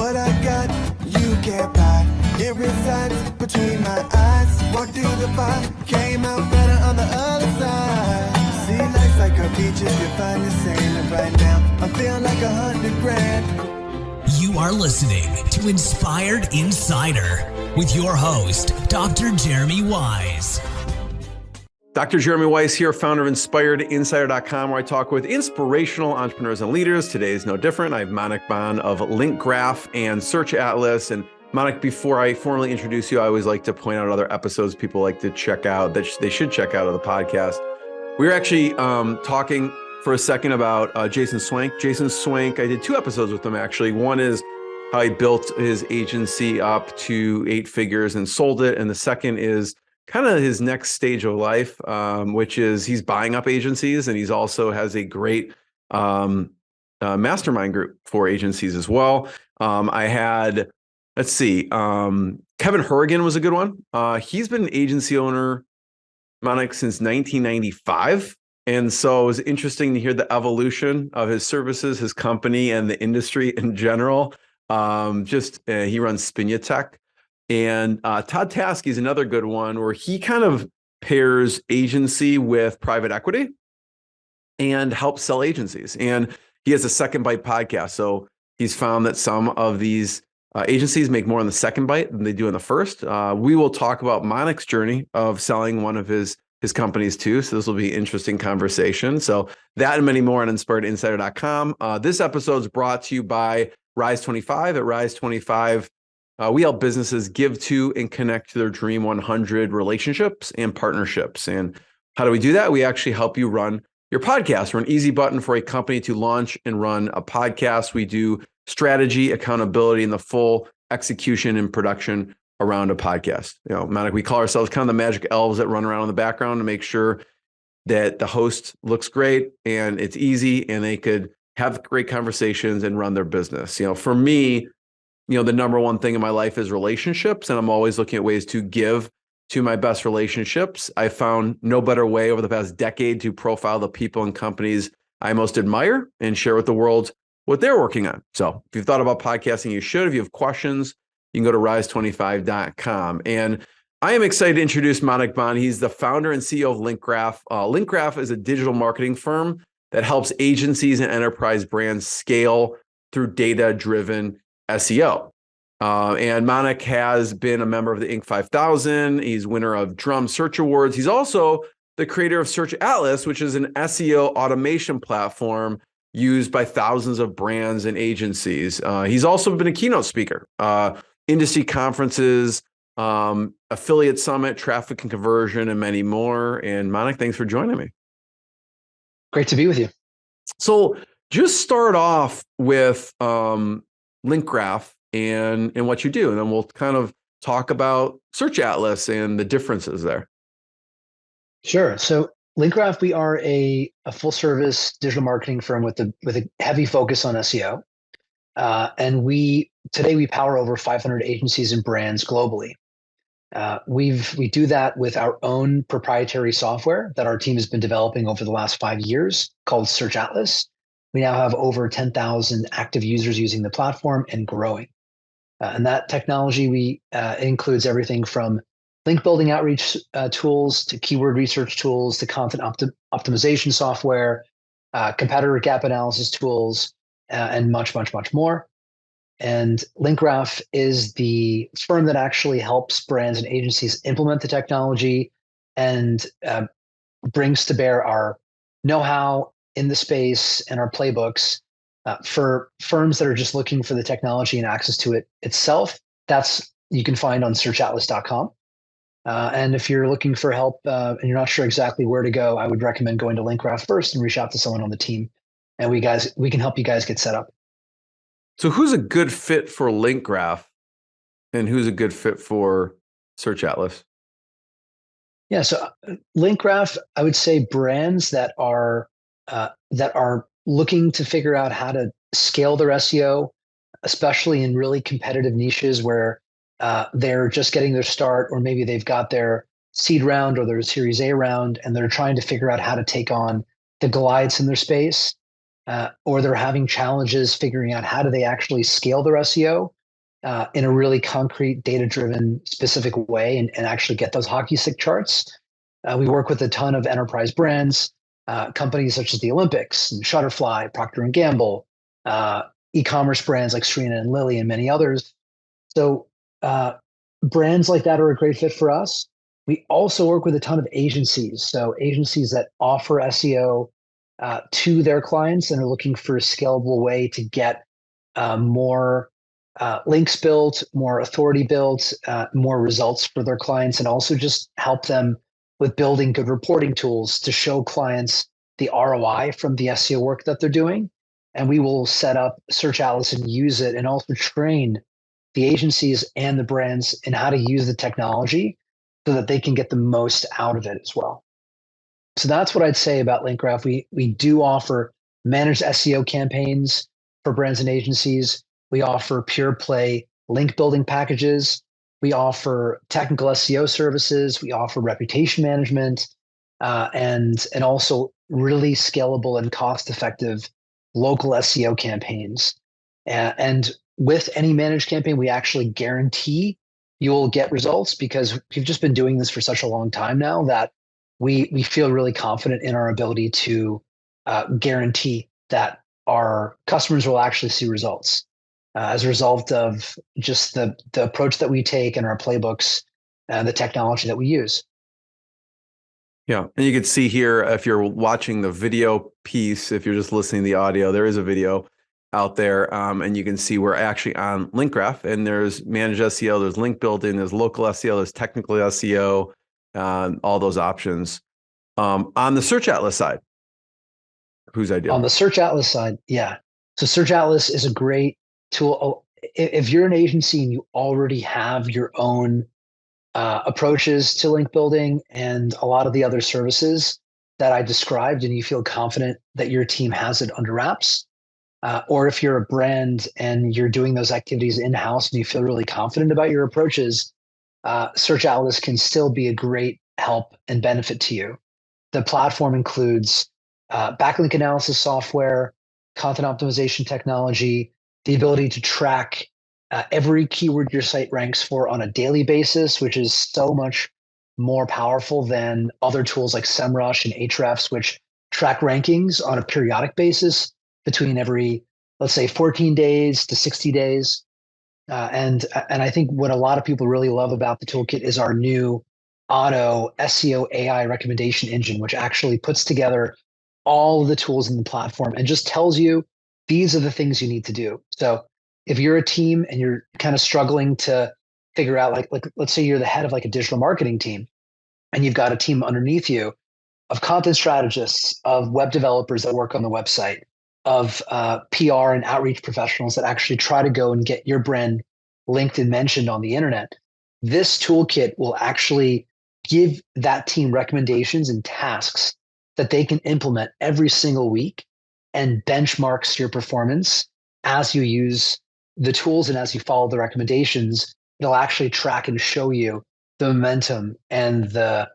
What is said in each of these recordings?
What I got, you can't buy. It resides between my eyes. Walked through the fire, came out better on the other side. See, life's like a beach if you find the sand. And right now, I'm feeling like 100 grand. You are listening to Inspired Insider with your host, Dr. Jeremy Wise. Dr. Jeremy Weiss here, founder of InspiredInsider.com, where I talk with inspirational entrepreneurs and leaders. Today is no different. I have Manick Bhan of LinkGraph and SearchAtlas. And Manick, before I formally introduce you, I always like to point out other episodes people like to check out, that they should check out of the podcast. We were actually talking for a second about Jason Swank. Jason Swank, I did 2 episodes with him, actually. One is how he built his agency up to 8 figures and sold it. And the second is kind of his next stage of life, which is he's buying up agencies, and he's also has a great mastermind group for agencies as well. I had, let's see, Kevin Hurrigan was a good one. He's been an agency owner, Manick, since 1995. And so it was interesting to hear the evolution of his services, his company, and the industry in general. He runs Spinya Tech. And Todd Taskey is another good one where he kind of pairs agency with private equity and helps sell agencies. And he has a Second Bite podcast. So he's found that some of these agencies make more on the second bite than they do in the first. We will talk about Manick's journey of selling one of his companies too. So this will be an interesting conversation. So that and many more on InspiredInsider.com. This episode is brought to you by Rise 25. At Rise 25, we help businesses give to and connect to their Dream 100 relationships and partnerships. And how do we do that? We actually help you run your podcast. We're an easy button for a company to launch and run a podcast. We do strategy, accountability, and the full execution and production around a podcast. You know, Manick, we call ourselves kind of the magic elves that run around in the background to make sure that the host looks great and it's easy and they could have great conversations and run their business. You know, for me, the number one thing in my life is relationships, and I'm always looking at ways to give to my best relationships. I found no better way over the past decade to profile the people and companies I most admire and share with the world what they're working on. So if you've thought about podcasting, you should. If you have questions, you can go to rise25.com. And I am excited to introduce Manick Bhan. He's the founder and CEO of LinkGraph. LinkGraph is a digital marketing firm that helps agencies and enterprise brands scale through data-driven SEO. And Manick has been a member of the Inc. 5000. He's winner of Drum Search Awards. He's also the creator of SearchAtlas, which is an SEO automation platform used by thousands of brands and agencies. He's also been a keynote speaker, industry conferences, affiliate summit, traffic and conversion, and many more. And Manick, thanks for joining me. Great to be with you. So just start off with LinkGraph and what you do, and then we'll kind of talk about SearchAtlas and the differences there. Sure. So LinkGraph, we are a full service digital marketing firm with a heavy focus on SEO. And today we power over 500 agencies and brands globally. We do that with our own proprietary software that our team has been developing over the last 5 years called SearchAtlas. We now have over 10,000 active users using the platform and growing. And that technology includes everything from link building outreach tools to keyword research tools to content optimization software, competitor gap analysis tools, and much, much, much more. And LinkGraph is the firm that actually helps brands and agencies implement the technology and brings to bear our know-how in the space and our playbooks for firms that are just looking for the technology and access to it itself. You can find on searchatlas.com. And if you're looking for help and you're not sure exactly where to go, I would recommend going to LinkGraph first and reach out to someone on the team. And we can help you guys get set up. So who's a good fit for LinkGraph and who's a good fit for SearchAtlas? Yeah, so LinkGraph, I would say brands that are looking to figure out how to scale their SEO, especially in really competitive niches where they're just getting their start, or maybe they've got their seed round or their Series A round, and they're trying to figure out how to take on the Goliaths in their space, or they're having challenges figuring out how do they actually scale their SEO in a really concrete, data-driven, specific way and actually get those hockey stick charts. We work with a ton of enterprise brands, companies such as the Olympics and Shutterfly, Procter & Gamble, e-commerce brands like Serena and Lily and many others. So brands like that are a great fit for us. We also work with a ton of agencies. So agencies that offer SEO to their clients and are looking for a scalable way to get more links built, more authority built, more results for their clients, and also just help them with building good reporting tools to show clients the ROI from the SEO work that they're doing. And we will set up SearchAtlas and use it and also train the agencies and the brands in how to use the technology so that they can get the most out of it as well. So that's what I'd say about LinkGraph. We do offer managed SEO campaigns for brands and agencies. We offer pure play link building packages. We offer technical SEO services. We offer reputation management, and also really scalable and cost effective local SEO campaigns. And with any managed campaign, we actually guarantee you'll get results because we've just been doing this for such a long time now that we feel really confident in our ability to guarantee that our customers will actually see results as a result of just the approach that we take and our playbooks and the technology that we use. Yeah. And you can see here, if you're watching the video piece, if you're just listening to the audio, there is a video out there. And you can see we're actually on LinkGraph, and there's managed SEO, there's link building, there's local SEO, there's technical SEO, all those options. On the SearchAtlas side, whose idea? On the SearchAtlas side, yeah. So SearchAtlas is a great tool. If you're an agency and you already have your own approaches to link building and a lot of the other services that I described, and you feel confident that your team has it under wraps, or if you're a brand and you're doing those activities in-house and you feel really confident about your approaches, SearchAtlas can still be a great help and benefit to you. The platform includes backlink analysis software, content optimization technology, the ability to track every keyword your site ranks for on a daily basis, which is so much more powerful than other tools like SEMrush and Ahrefs, which track rankings on a periodic basis between every, let's say, 14 days to 60 days. And I think what a lot of people really love about the toolkit is our new auto SEO AI recommendation engine, which actually puts together all of the tools in the platform and just tells you these are the things you need to do. So if you're a team and you're kind of struggling to figure out, like let's say you're the head of like a digital marketing team and you've got a team underneath you of content strategists, of web developers that work on the website, of PR and outreach professionals that actually try to go and get your brand linked and mentioned on the internet, this toolkit will actually give that team recommendations and tasks that they can implement every single week and benchmarks your performance as you use the tools and as you follow the recommendations. It'll actually track and show you the momentum and the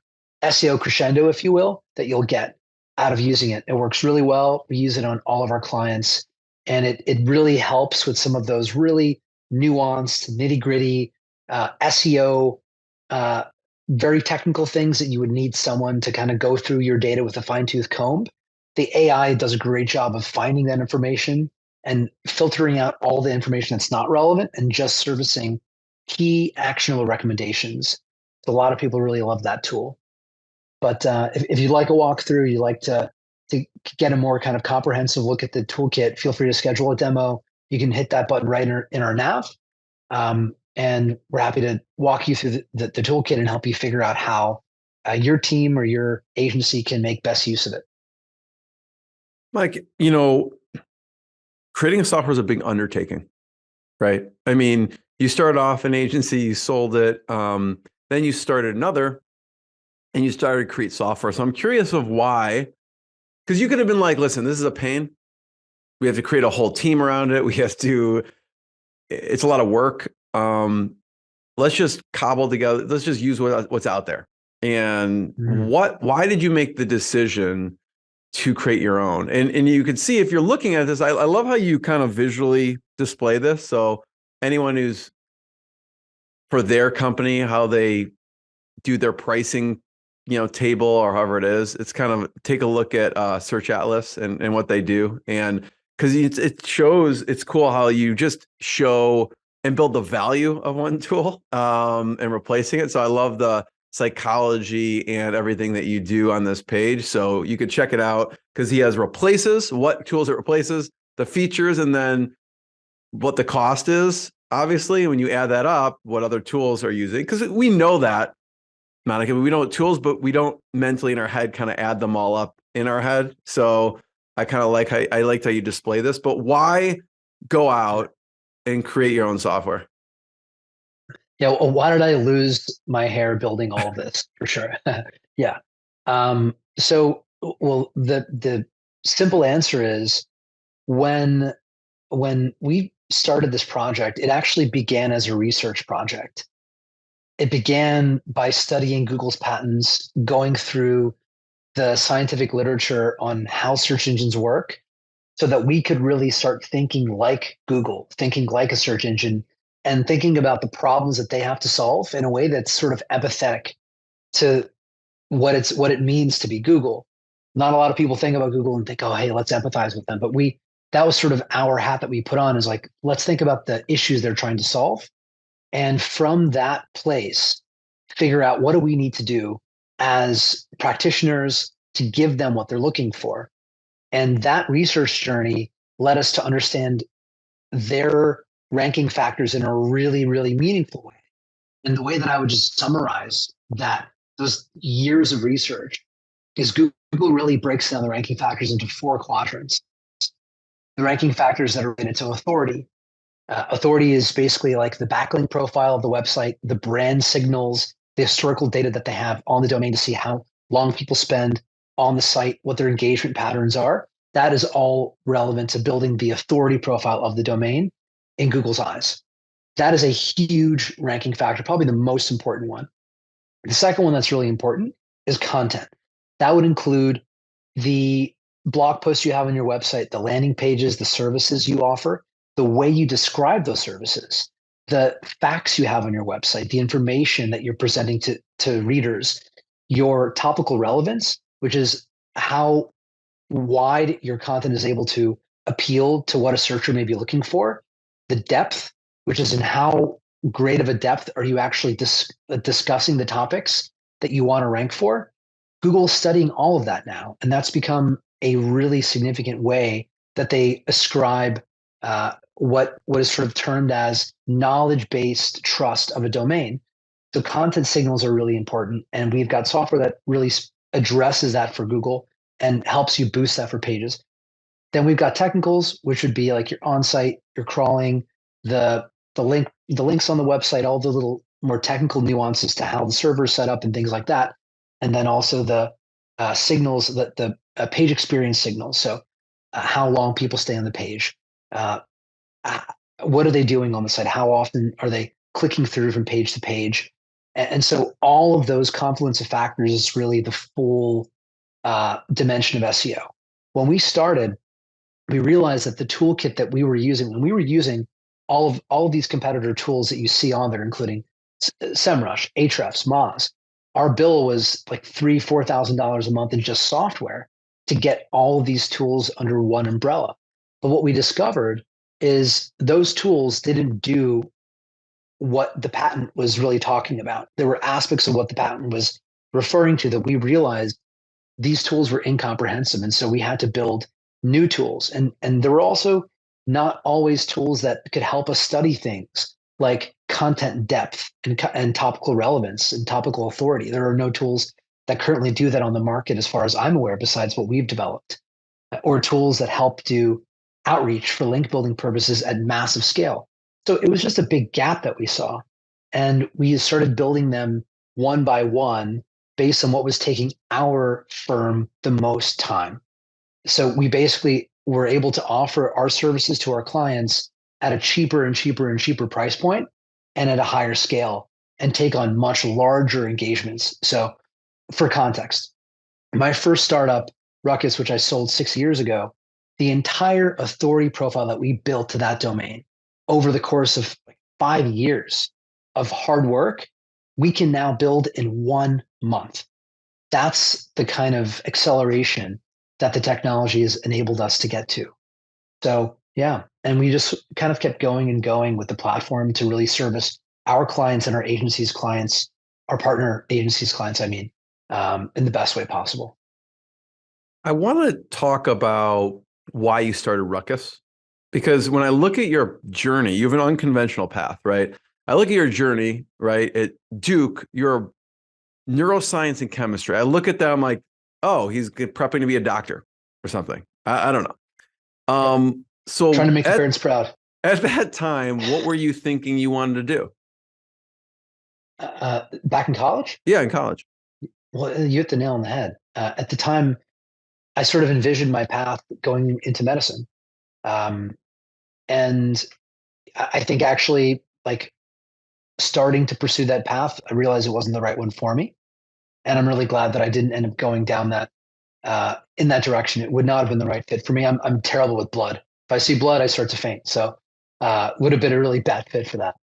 SEO crescendo, if you will, that you'll get out of using it. It works really well. We use it on all of our clients, and it really helps with some of those really nuanced, nitty-gritty SEO, very technical things that you would need someone to kind of go through your data with a fine-tooth comb. The AI does a great job of finding that information and filtering out all the information that's not relevant and just servicing key actionable recommendations. So a lot of people really love that tool. But if you'd like a walkthrough, you like to get a more kind of comprehensive look at the toolkit, feel free to schedule a demo. You can hit that button right in our nav. And we're happy to walk you through the toolkit and help you figure out how your team or your agency can make best use of it. Mike, creating a software is a big undertaking, right? I mean, you started off an agency, you sold it, then you started another, and you started to create software. So I'm curious of why, because you could have been like, listen, this is a pain. We have to create a whole team around it. It's a lot of work. Let's just cobble together. Let's just use what's out there. And why did you make the decision to create your own? And you can see, if you're looking at this, I love how you kind of visually display this. So anyone who's for their company, how they do their pricing, table or however it is. It's kind of take a look at SearchAtlas and what they do. And because it shows, it's cool how you just show and build the value of one tool and replacing it. So I love the psychology and everything that you do on this page. So you could check it out because he has replaces, what tools it replaces, the features, and then what the cost is. Obviously, when you add that up, what other tools are using? Because we know that, Monica, we know tools, but we don't mentally in our head kind of add them all up in our head. So I kind of liked how you display this, but why go out and create your own software? Yeah. Well, why did I lose my hair building all of this? For sure. Yeah. So, well, the simple answer is when we started this project, it actually began as a research project. It began by studying Google's patents, going through the scientific literature on how search engines work, so that we could really start thinking like Google, thinking like a search engine, and thinking about the problems that they have to solve in a way that's sort of empathetic to what it means to be Google. Not a lot of people think about Google and think, oh, hey, let's empathize with them. But that was sort of our hat that we put on, is like, let's think about the issues they're trying to solve. And from that place, figure out what do we need to do as practitioners to give them what they're looking for. And that research journey led us to understand their ranking factors in a really, really meaningful way. And the way that I would just summarize those years of research is Google really breaks down the ranking factors into 4 quadrants. The ranking factors that are related to authority. Authority is basically like the backlink profile of the website, the brand signals, the historical data that they have on the domain to see how long people spend on the site, what their engagement patterns are. That is all relevant to building the authority profile of the domain in Google's eyes. That is a huge ranking factor, probably the most important one. The second one that's really important is content. That would include the blog posts you have on your website, the landing pages, the services you offer, the way you describe those services, the facts you have on your website, the information that you're presenting to readers, your topical relevance, which is how wide your content is able to appeal to what a searcher may be looking for, the depth, which is in how great of a depth are you actually discussing the topics that you want to rank for. Google's studying all of that now, and that's become a really significant way that they ascribe what is sort of termed as knowledge-based trust of a domain. So content signals are really important, and we've got software that really addresses that for Google and helps you boost that for pages. Then we've got technicals, which would be like your on-site, your crawling, the links on the website, all the little more technical nuances to how the server is set up and things like that. And then also the signals, the page experience signals. So how long people stay on the page. What are they doing on the site? How often are they clicking through from page to page? And so all of those confluence of factors is really the full dimension of SEO. When we started, we realized that the toolkit that we were using, when we were using all of these competitor tools that you see on there, including SEMrush, Ahrefs, Moz, our bill was like $3,000-$4,000 a month in just software to get all of these tools under one umbrella. But what we discovered is those tools didn't do what the patent was really talking about. There were aspects of what the patent was referring to that we realized these tools were incomprehensible. And so we had to build new tools. And there were also not always tools that could help us study things like content depth and topical relevance and topical authority. There are no tools that currently do that on the market, as far as I'm aware, besides what we've developed, or tools that help do outreach for link building purposes at massive scale. So it was just a big gap that we saw. And we started building them one by one based on what was taking our firm the most time. So we basically were able to offer our services to our clients at a cheaper and cheaper and cheaper price point and at a higher scale, and take on much larger engagements. So for context, my first startup, Rukkus, which I sold 6 years ago, the entire authority profile that we built to that domain over the course of 5 years of hard work, we can now build in 1 month. That's the kind of acceleration that the technology has enabled us to get to. So yeah, and we just kind of kept going and going with the platform to really service our clients and our agency's clients, our partner agency's clients, I mean, in the best way possible. I want to talk about why you started Rukkus, because when I look at your journey, you have an unconventional path, right? I look at your journey, right? At Duke, you're neuroscience and chemistry. I look at that, I'm like, oh, he's prepping to be a doctor or something. I don't know. So Trying to make your parents proud. At that time, what were you thinking you wanted to do? Back in college? Yeah, in college. Well, you hit the nail on the head. At the time, I sort of envisioned my path going into medicine. And I think actually, like, starting to pursue that path, I realized it wasn't the right one for me. And I'm really glad that I didn't end up going down that in that direction. It would not have been the right fit for me. I'm terrible with blood. If I see blood, I start to faint. So would have been a really bad fit for that.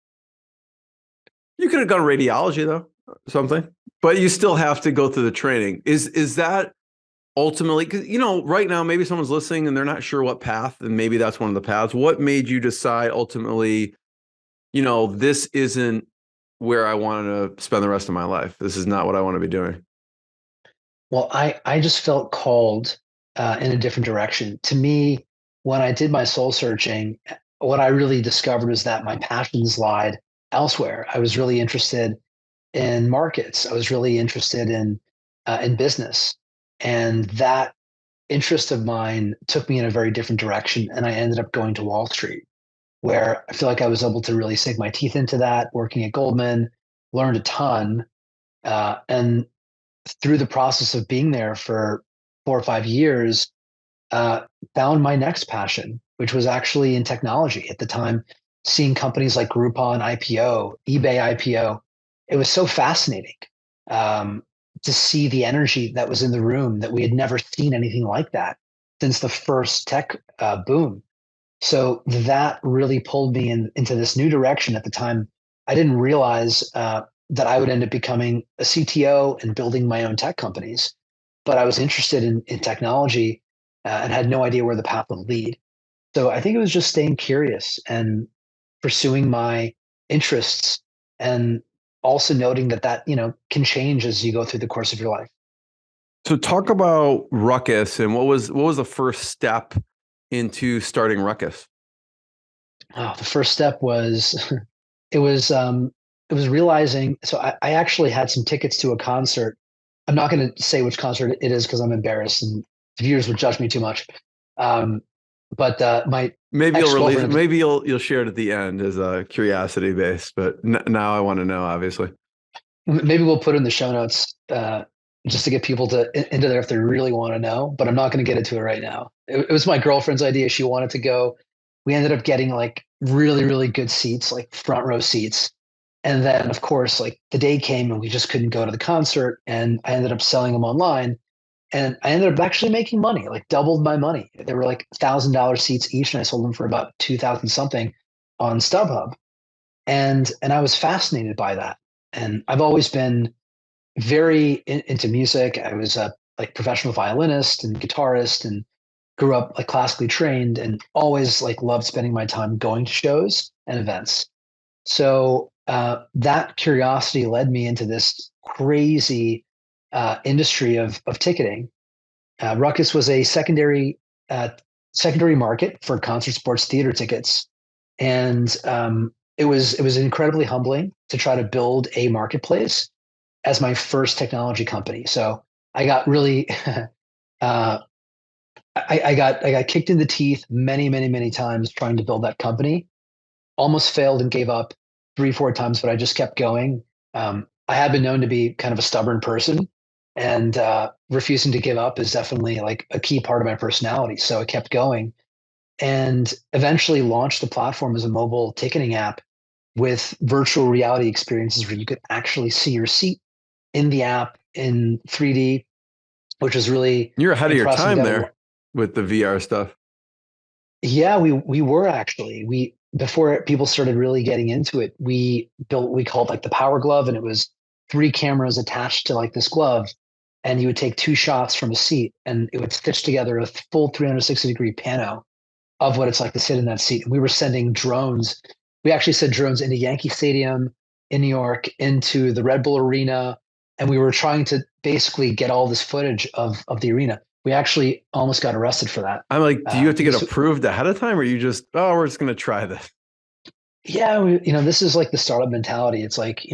You could have gone radiology though, something, but you still have to go through the training. Is that ultimately, because right now maybe someone's listening and they're not sure what path, and maybe that's one of the paths. What made you decide ultimately, this isn't where I want to spend the rest of my life? This is not what I want to be doing. Well, I just felt called in a different direction. To me, when I did my soul searching, what I really discovered was that my passions lied elsewhere. I was really interested in markets. I was really interested in business, and that interest of mine took me in a very different direction. And I ended up going to Wall Street, where I feel like I was able to really sink my teeth into that. Working at Goldman, learned a ton, and through the process of being there for 4 or 5 years, found my next passion, which was actually in technology. At the time, seeing companies like Groupon IPO, eBay IPO, it was so fascinating to see the energy that was in the room, that we had never seen anything like that since the first tech boom. So that really pulled me into this new direction. At the time, I didn't realize that I would end up becoming a CTO and building my own tech companies. But I was interested in technology and had no idea where the path would lead. So I think it was just staying curious and pursuing my interests, and also noting that can change as you go through the course of your life. So talk about Rukkus, and what was the first step into starting Rukkus? Oh, the first step was it was realizing. So I actually had some tickets to a concert. I'm not going to say which concert it is because I'm embarrassed and viewers would judge me too much. But my Maybe you'll release. ex-girlfriend- Maybe you'll share it at the end as a curiosity based. But now I want to know, obviously. Maybe we'll put it in the show notes just to get people into there if they really want to know. But I'm not going to get into it right now. It was my girlfriend's idea. She wanted to go. We ended up getting like really, really good seats, like front row seats. And then, of course, like the day came and we just couldn't go to the concert. And I ended up selling them online. And I ended up actually making money, like doubled my money. They were like $1,000 seats each, and I sold them for about 2,000 something on StubHub. And I was fascinated by that. And I've always been very into music. I was a like professional violinist and guitarist, and grew up like classically trained, and always like loved spending my time going to shows and events. So that curiosity led me into this crazy industry of ticketing. Rukkus was a secondary market for concert, sports, theater tickets, and it was incredibly humbling to try to build a marketplace as my first technology company. So I got really I got kicked in the teeth many, many, many times trying to build that company. Almost failed and gave up 3, 4 times, but I just kept going. I have been known to be kind of a stubborn person, and refusing to give up is definitely like a key part of my personality. So I kept going, and eventually launched the platform as a mobile ticketing app with virtual reality experiences where you could actually see your seat in the app in 3D, which was really You're ahead of your impressive. time there with the VR stuff. Yeah, we were actually. before people started really getting into it, we called like the power glove, and it was 3 cameras attached to like this glove. And you would take 2 shots from a seat and it would stitch together a full 360-degree pano of what it's like to sit in that seat. And we were sending drones. We actually sent drones into Yankee Stadium in New York, into the Red Bull Arena. And we were trying to basically get all this footage of the arena. We actually almost got arrested for that. I'm like, do you have to get approved ahead of time, or you just, oh, we're just going to try this? Yeah, this is like the startup mentality. It's like,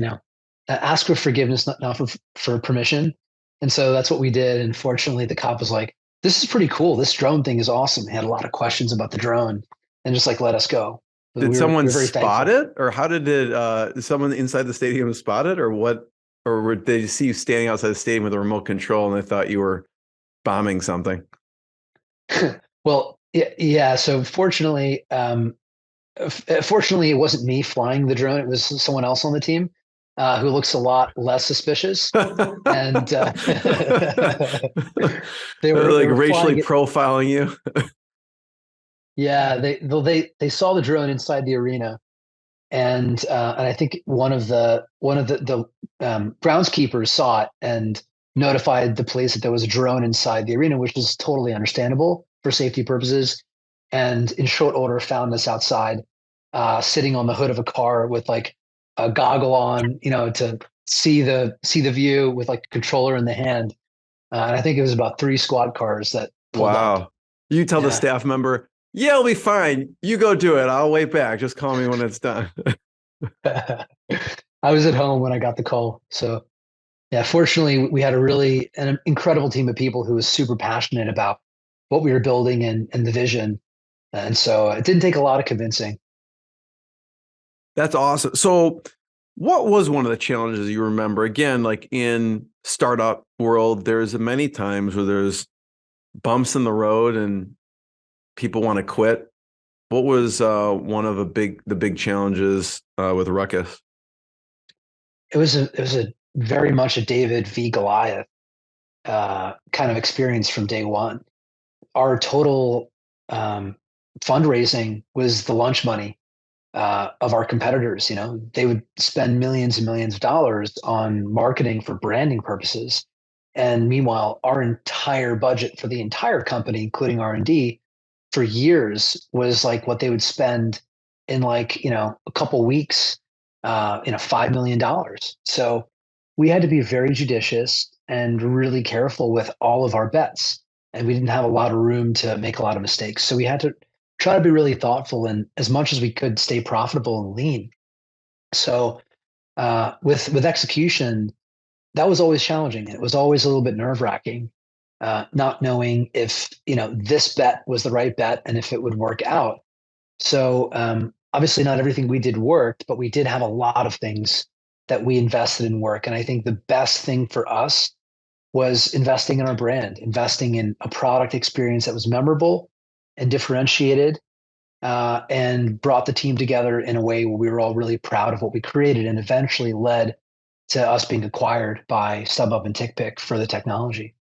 ask for forgiveness, not for permission. And so that's what we did. And fortunately, the cop was like, this is pretty cool. This drone thing is awesome. He had a lot of questions about the drone and just like let us go. Did someone spot it, or how did someone inside the stadium spot it, or what? Or did they see you standing outside the stadium with a remote control and they thought you were bombing something? Well, yeah. So fortunately, it wasn't me flying the drone. It was someone else on the team who looks a lot less suspicious. And they were racially profiling you. Yeah, they saw the drone inside the arena, and I think one of the groundskeepers saw it and notified the police that there was a drone inside the arena, which is totally understandable for safety purposes. And in short order, found us outside, sitting on the hood of a car with like a goggle on, to see the view with like a controller in the hand. And I think it was about 3 squad cars that pulled up. You tell the staff member, yeah, it'll be fine. You go do it. I'll wait back. Just call me when it's done. I was at home when I got the call. So yeah, fortunately we had an incredible team of people who was super passionate about what we were building and the vision. And so it didn't take a lot of convincing. That's awesome. So what was one of the challenges you remember? Again, like in startup world, there's many times where there's bumps in the road and people want to quit. What was one of the big challenges with Rukkus? It was a very much a David v. Goliath kind of experience from day one. Our total fundraising was the lunch money of our competitors. They would spend millions and millions of dollars on marketing for branding purposes, and meanwhile, our entire budget for the entire company, including R&D, for years was like what they would spend in like a couple weeks, $5 million. So we had to be very judicious and really careful with all of our bets, and we didn't have a lot of room to make a lot of mistakes. So we had to try to be really thoughtful and as much as we could stay profitable and lean. So with execution, that was always challenging. It was always a little bit nerve-wracking, not knowing if this bet was the right bet and if it would work out. So obviously not everything we did worked, but we did have a lot of things that we invested in work. And I think the best thing for us was investing in our brand, investing in a product experience that was memorable and differentiated, and brought the team together in a way where we were all really proud of what we created, and eventually led to us being acquired by StubHub and TickPick for the technology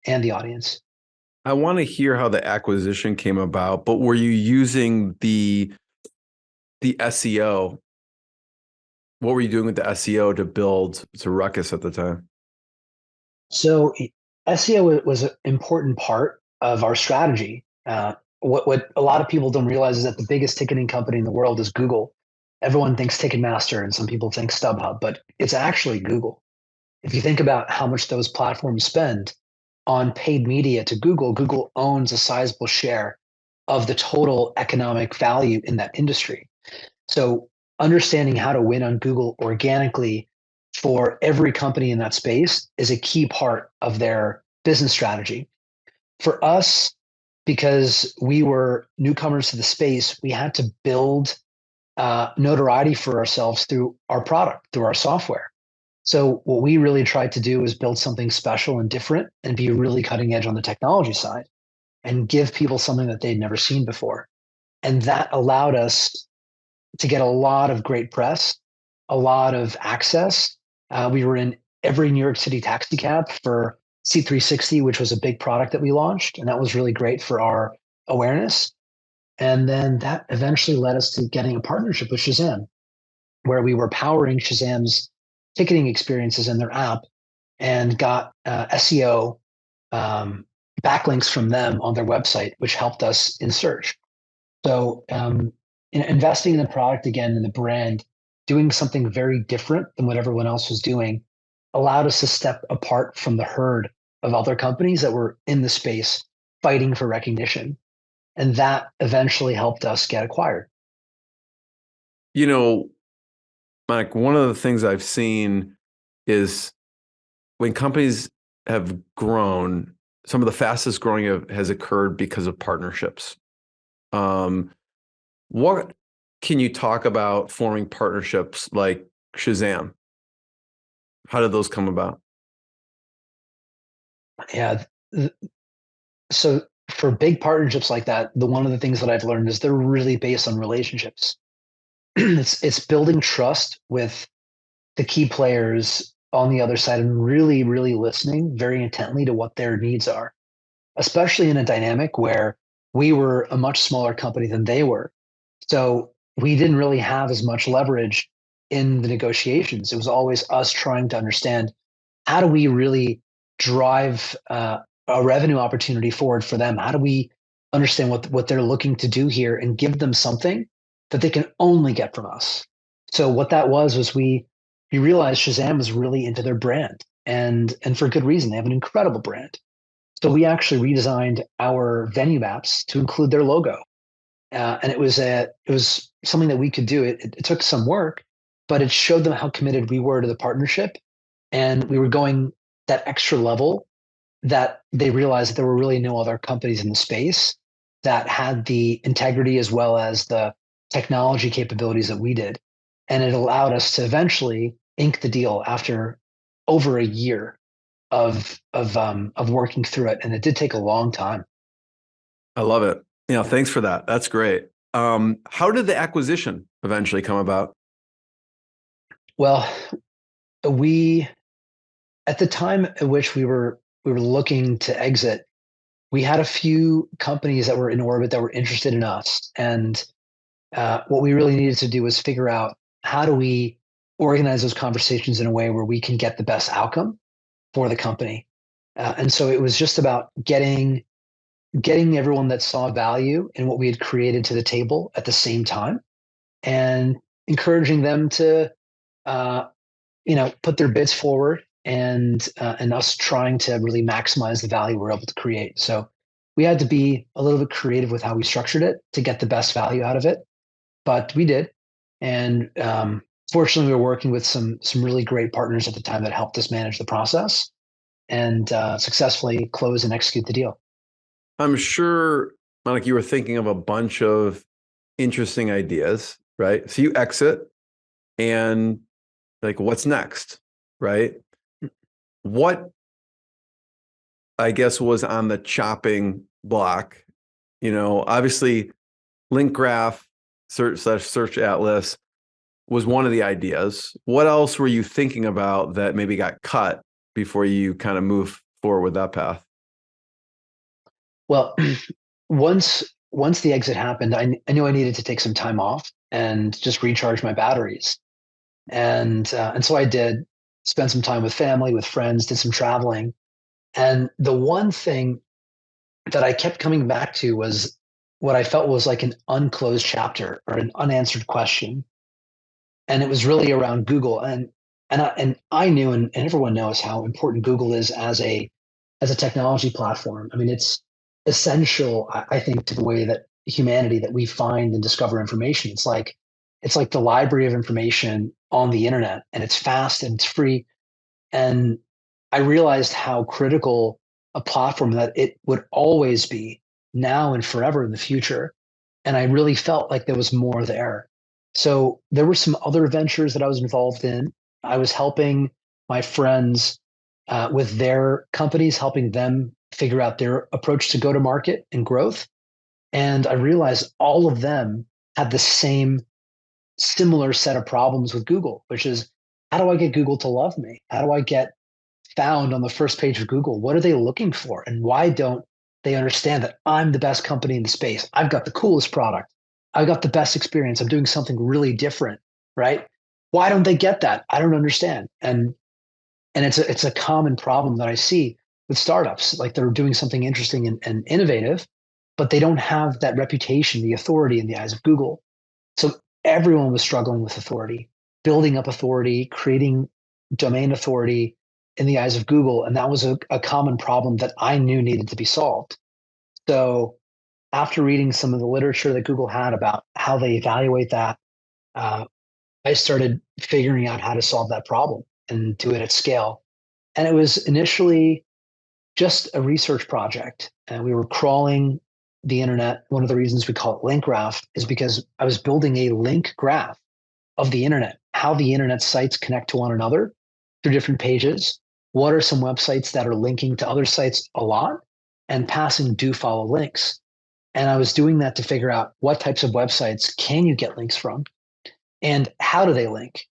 and the audience. I want to hear how the acquisition came about, but were you using the SEO? What were you doing with the SEO to build to Rukkus at the time? So SEO was an important part of our strategy. What a lot of people don't realize is that the biggest ticketing company in the world is Google. Everyone thinks Ticketmaster and some people think StubHub, but it's actually Google. If you think about how much those platforms spend on paid media to Google, Google owns a sizable share of the total economic value in that industry. So understanding how to win on Google organically for every company in that space is a key part of their business strategy. For us, because we were newcomers to the space, we had to build notoriety for ourselves through our product, through our software. So what we really tried to do is build something special and different and be really cutting edge on the technology side and give people something that they'd never seen before. And that allowed us to get a lot of great press, a lot of access. We were in every New York City taxi cab for C360, which was a big product that we launched. And that was really great for our awareness. And then that eventually led us to getting a partnership with Shazam, where we were powering Shazam's ticketing experiences in their app and got SEO backlinks from them on their website, which helped us in search. So investing in the product again, in the brand, doing something very different than what everyone else was doing, allowed us to step apart from the herd of other companies that were in the space fighting for recognition. And that eventually helped us get acquired. You know, Mike, one of the things I've seen is when companies have grown, some of the fastest growing has occurred because of partnerships. What can you talk about forming partnerships like Shazam? How did those come about? Yeah. So for big partnerships like that, one of the things that I've learned is they're really based on relationships. It's building trust with the key players on the other side and really, really listening very intently to what their needs are, especially in a dynamic where we were a much smaller company than they were. So we didn't really have as much leverage in the negotiations. It was always us trying to understand how do we really drive a revenue opportunity forward for them? How do we understand what they're looking to do here and give them something that they can only get from us? So what that was we realized Shazam was really into their brand, and for good reason. They have an incredible brand. So we actually redesigned our venue maps to include their logo, and it was something that we could do. It took some work, but it showed them how committed we were to the partnership, and we were going that extra level that they realized that there were really no other companies in the space that had the integrity as well as the technology capabilities that we did. And it allowed us to eventually ink the deal after over a year of working through it. And it did take a long time. I love it. Thanks for that. That's great. How did the acquisition eventually come about? Well, we at the time at which we were looking to exit, we had a few companies that were in orbit that were interested in us. And what we really needed to do was figure out how do we organize those conversations in a way where we can get the best outcome for the company. And so it was just about getting everyone that saw value in what we had created to the table at the same time, and encouraging them to put their bids forward, and us trying to really maximize the value we're able to create. So we had to be a little bit creative with how we structured it to get the best value out of it, but we did. And fortunately, we were working with some really great partners at the time that helped us manage the process and successfully close and execute the deal. I'm sure, Manick, you were thinking of a bunch of interesting ideas, right? So you exit, and like, what's next, right? What, I guess, was on the chopping block? Obviously, LinkGraph, SearchAtlas was one of the ideas. What else were you thinking about that maybe got cut before you kind of move forward with that path? Well, once the exit happened, I knew I needed to take some time off and just recharge my batteries. And so I did. Spend some time with family, with friends, did some traveling. And the one thing that I kept coming back to was what I felt was like an unclosed chapter or an unanswered question. And it was really around Google. And I knew, and everyone knows how important Google is as a technology platform. I mean, it's essential, I think, to the way that humanity, that we find and discover information. It's like the library of information on the internet, and it's fast and it's free. And I realized how critical a platform that it would always be now and forever in the future. And I really felt like there was more there. So there were some other ventures that I was involved in. I was helping my friends with their companies, helping them figure out their approach to go to market and growth. And I realized all of them had the same similar set of problems with Google, which is, how do I get Google to love me? How do I get found on the first page of Google? What are they looking for? And why don't They understand that I'm the best company in the space. I've got the coolest product. I've got the best experience. I'm doing something really different, right? Why don't they get that? I don't understand. And it's a common problem that I see with startups. Like they're doing something interesting and innovative, but they don't have that reputation, the authority in the eyes of Google. So everyone was struggling with authority, building up authority, creating domain authority in the eyes of Google. And that was a common problem that I knew needed to be solved. So after reading some of the literature that Google had about how they evaluate that, uh, I started figuring out how to solve that problem and do it at scale. And it was initially just a research project. And we were crawling the internet. One of the reasons we call it LinkGraph is because I was building a link graph of the internet, how the internet sites connect to one another through different pages. What are some websites that are linking to other sites a lot and passing do follow links? And I was doing that to figure out what types of websites can you get links from and how do they link?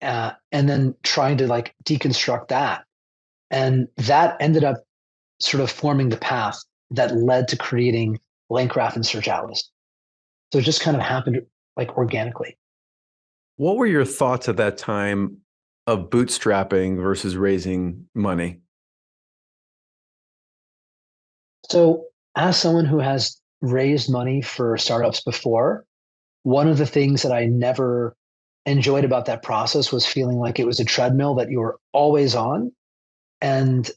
And then trying to like deconstruct that. And that ended up sort of forming the path that led to creating LinkGraph and SearchAtlas. So it just kind of happened like organically. What were your thoughts at that time of bootstrapping versus raising money? So as someone who has raised money for startups before, one of the things that I never enjoyed about that process was feeling like it was a treadmill that you were always on. And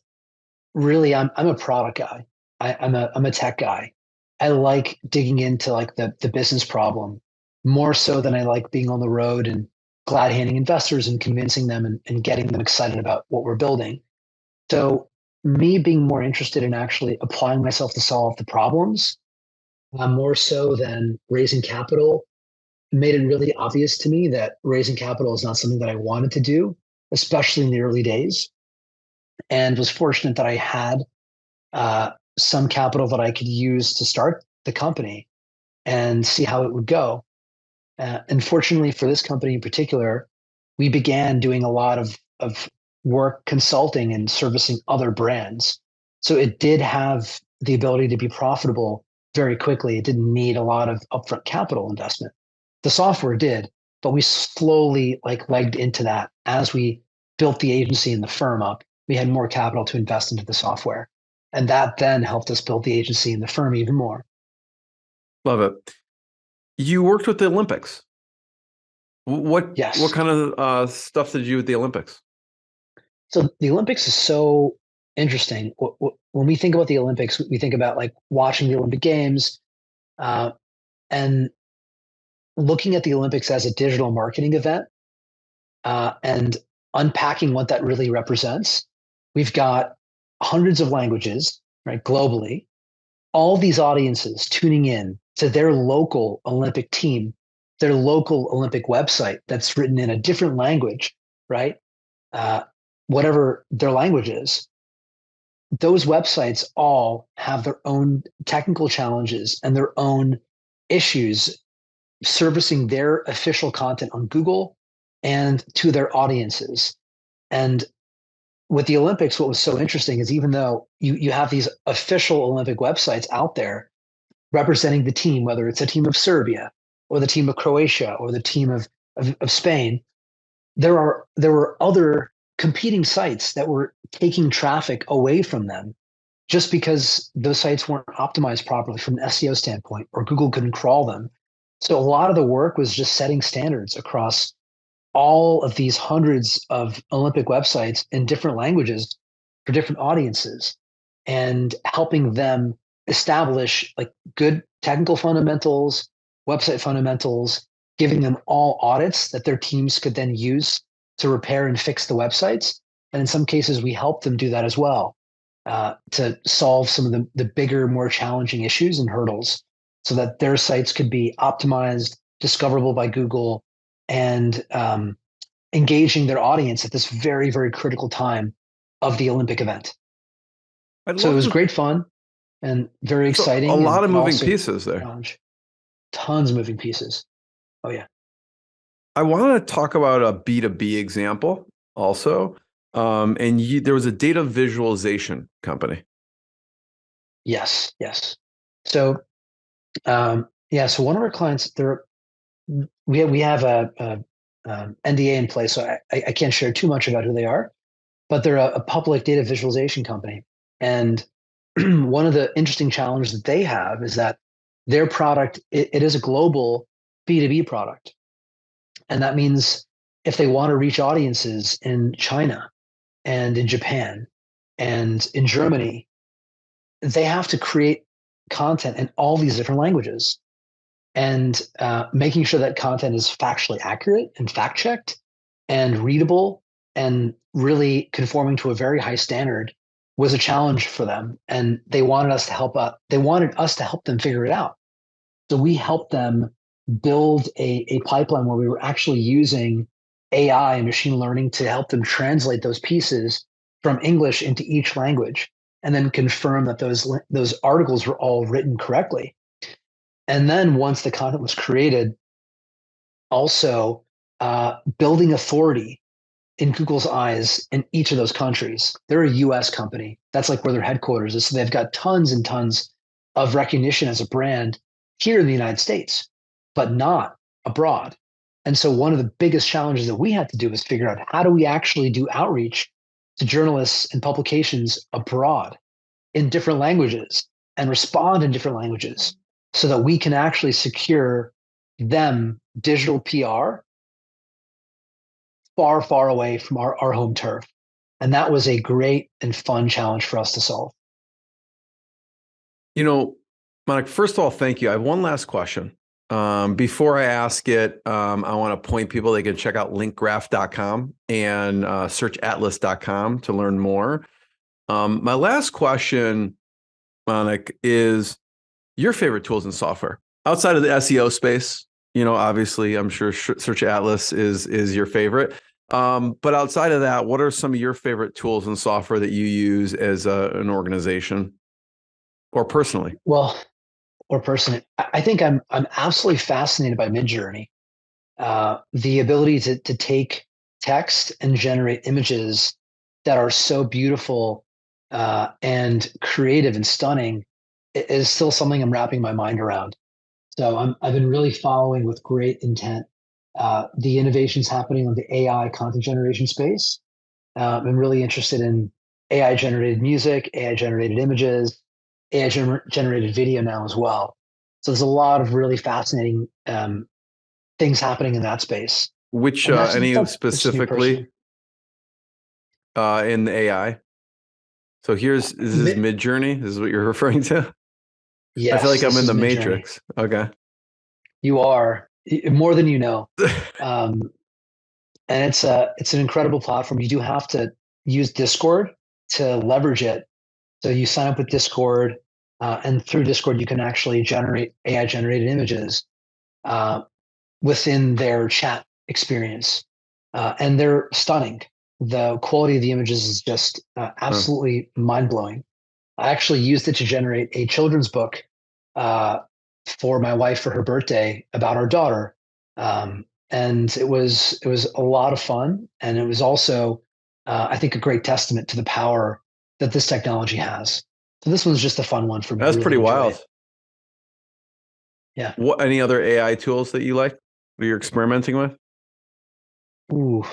really, I'm a product guy. I'm a tech guy. I like digging into like the business problem more so than I like being on the road and glad handing investors and convincing them and getting them excited about what we're building. So me being more interested in actually applying myself to solve the problems, more so than raising capital, made it really obvious to me that raising capital is not something that I wanted to do, especially in the early days. And was fortunate that I had some capital that I could use to start the company and see how it would go. Unfortunately, for this company in particular, we began doing a lot of work consulting and servicing other brands. So it did have the ability to be profitable very quickly. It didn't need a lot of upfront capital investment. The software did, but we slowly like legged into that as we built the agency and the firm up. We had more capital to invest into the software. And that then helped us build the agency and the firm even more. Love it. You worked with the Olympics. What Yes. kind of stuff did you do with the Olympics? So the Olympics is so interesting. When we think about the Olympics, we think about like watching the Olympic Games and looking at the Olympics as a digital marketing event and unpacking what that really represents. We've got hundreds of languages, right, globally, all these audiences tuning in to their local Olympic team, their local Olympic website that's written in a different language, right? Uh, Whatever their language is, those websites all have their own technical challenges and their own issues servicing their official content on Google and to their audiences. And with the Olympics, what was so interesting is even though you have these official Olympic websites out there representing the team, whether it's a team of Serbia or the team of Croatia or the team of Spain, there were other competing sites that were taking traffic away from them just because those sites weren't optimized properly from an SEO standpoint or Google couldn't crawl them. So a lot of the work was just setting standards across all of these hundreds of Olympic websites in different languages for different audiences and helping them establish like good technical fundamentals, website fundamentals, giving them all audits that their teams could then use to repair and fix the websites. And in some cases, we help them do that as well to solve some of the bigger, more challenging issues and hurdles so that their sites could be optimized, discoverable by Google, and engaging their audience at this very, very critical time of the Olympic event. I'd So it love was to. great fun and very So a exciting. lot of and moving also pieces there. challenge. Tons of moving pieces. Oh yeah. I want to talk about a B2B example also. And there was a data visualization company. Yes, yes. So, so one of our clients, we have a NDA in place, so I can't share too much about who they are, but they're a public data visualization company. And one of the interesting challenges that they have is that their product, it is a global B2B product. And that means if they want to reach audiences in China and in Japan and in Germany, they have to create content in all these different languages. And making sure that content is factually accurate and fact checked and readable and really conforming to a very high standard was a challenge for them. And they wanted us to help. They wanted us to help them figure it out. So we helped them build a pipeline where we were actually using AI and machine learning to help them translate those pieces from English into each language, and then confirm that those articles were all written correctly. And then once the content was created, also building authority in Google's eyes in each of those countries. They're a US company. That's like where their headquarters is. So they've got tons and tons of recognition as a brand here in the United States, but not abroad. And so one of the biggest challenges that we had to do was figure out how do we actually do outreach to journalists and publications abroad in different languages and respond in different languages so that we can actually secure them digital PR far, far away from our home turf. And that was a great and fun challenge for us to solve. You know, Manick, first of all, thank you. I have one last question. Before I ask it, I want to point people, they can check out linkgraph.com and searchatlas.com to learn more. My last question, Manick, is your favorite tools and software outside of the SEO space. You know, obviously, I'm sure SearchAtlas is your favorite. But outside of that, what are some of your favorite tools and software that you use as an organization or personally? Well, or personally, I think I'm absolutely fascinated by Midjourney. The ability to take text and generate images that are so beautiful and creative and stunning is still something I'm wrapping my mind around. So I've been really following with great intent the innovations happening on the AI content generation space. I'm really interested in AI generated music, AI generated images, AI generated video now as well. So there's a lot of really fascinating things happening in that space. Which And any that's specifically in the AI? So is this Midjourney? This is what you're referring to? Yes, I feel like I'm in the Midjourney. Matrix. Okay. You are more than you know. And it's an incredible platform. You do have to use Discord to leverage it. So you sign up with Discord, and through Discord, you can actually generate AI generated images within their chat experience. And they're stunning. The quality of the images is just absolutely mind blowing. I actually used it to generate a children's book for my wife for her birthday about our daughter. And it was a lot of fun. And it was also, I think, a great testament to the power that this technology has. So this one's just a fun one for me. That's pretty wild. Yeah. What any other AI tools that you like that you're experimenting with? Ooh.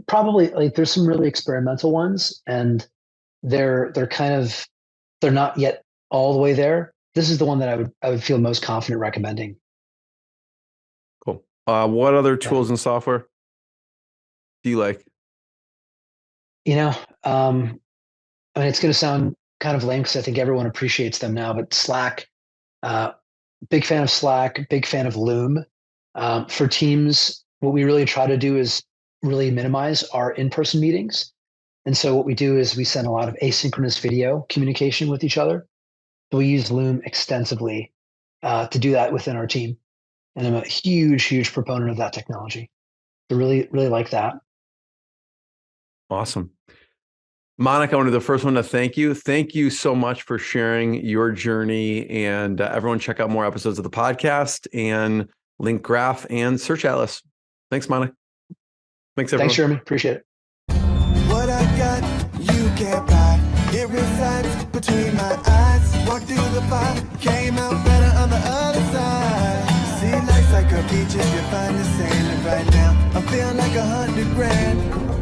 Probably like there's some really experimental ones, and they're not yet all the way there. This is the one that I would feel most confident recommending. Cool. What other tools and software do you like? You know, I mean, it's going to sound kind of lame because I think everyone appreciates them now, but Slack, big fan of Slack, big fan of Loom. For teams, what we really try to do is really minimize our in-person meetings. And so what we do is we send a lot of asynchronous video communication with each other. So we use Loom extensively to do that within our team. And I'm a huge, huge proponent of that technology. So really, really like that. Awesome. Manick, I wanted the first one to thank you. Thank you so much for sharing your journey. And everyone check out more episodes of the podcast and LinkGraph and SearchAtlas. Thanks, Manick. Thanks, everyone. Thanks, Jeremy. Appreciate it. What I got, you can't buy. It it resides between my eyes. Walked through the fire, came out better on the other side. See, life's like a beach if you find the sand. And right now, I feel like 100 grand.